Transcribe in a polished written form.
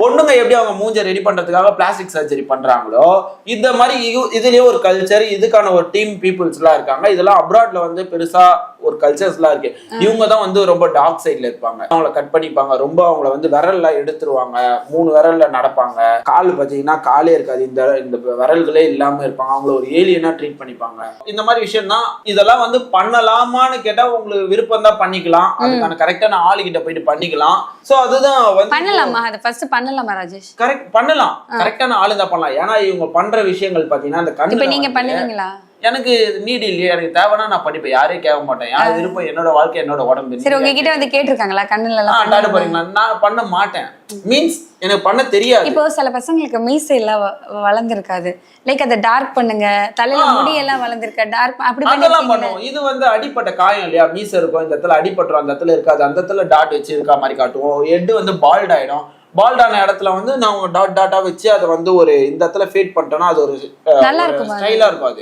பொண்ணுங்க எப்படி அவங்க மூஞ்ச ரெடி பண்றதுக்காக பிளாஸ்டிக் சர்ஜரி பண்றாங்களோ இந்த மாதிரி இதுலயே ஒரு கல்ச்சர், இதுக்கான ஒரு டீம் பீப்புள்ஸ் எல்லாம் இருக்காங்க. இதெல்லாம் அப்ராட்ல வந்து பெருசா ஒரு கல்ச்சர்ஸ் எல்லாம் இருக்கு. இவங்க தான் வந்து ரொம்ப டார்க் சைட்ல இருப்பாங்க. அவங்கள கட் பண்ணிப்பாங்க, ரொம்ப அவங்கள வந்து விரல்ல எடுத்துருவாங்க, 3 விரல்ல நடப்பாங்க, கால் பாத்தீங்கன்னா காலே இருக்காது, இந்த விரல்களே இல்லாம இருப்பாங்க, அவங்கள ஒரு ஏலியனா ட்ரீட் பண்ணிப்பாங்க. இந்த மாதிரி விஷயம் தான். இதெல்லாம் வந்து பண்ணலாமான்னு கேட்டா உங்களுக்கு விருப்பம் தான் பண்ணிக்கலாம், அதுக்கான கரெக்டான ஆளு கிட்ட போயிட்டு பண்ணிக்கலாம். சோ அதுதான் வந்து பண்ணலாமா, அது ஃபர்ஸ்ட் பண்ணலாமா ராஜேஷ்? கரெக்ட் பண்ணலாம், கரெக்டான ஆளு தான் பண்ணலாம். ஏன்னா இவங்க பண்ற விஷயங்கள் பாத்தீங்கன்னா அந்த கண்ணு. இப்ப நீங்க பண்ணுவீங்களா? எனக்கு நீட் இல்லையே, எனக்கு தேவைன்னா நான் படிப்பேன், யாரையும் கேட்க மாட்டேன். யார் விருப்பம், என்னோட வாழ்க்கை என்னோட உடம்பு. சரி, உங்ககிட்ட வந்து கேட்டிருக்காங்களா கண்ணுல எல்லாம் டாட்டு போறீங்களா? நான் பண்ண மாட்டேன், மீன்ஸ் எனக்கு பண்ண தெரியாது. இப்போ சில பசங்களுக்கு மீசை எல்லாம் வளர்ந்துருக்காது, லைக் அதை டார்க் பண்ணுங்க, தலையில முடியெல்லாம் வளர்ந்துருக்க டார்க் அப்படி அதெல்லாம் பண்ணுவோம். இது வந்து அடிப்பட்ட காயம் இல்லையா, மீசை இருக்கும், இந்த இடத்துல அடிபட்டுரும், அந்த இடத்துல இருக்காது, அந்த இடத்துல டாட் வச்சு இருக்கா மாதிரி காட்டுவோம். ஹெட் வந்து பால்ட் ஆயிடும், பால்டான இடத்துல வந்து நான் டாட் டாட்டா வச்சு அதை வந்து ஒரு இந்த இடத்துல ஃபேட் பண்ணிட்டோம்னா அது ஒரு நல்லா இருக்கும், ஸ்டைலா இருக்கும். அது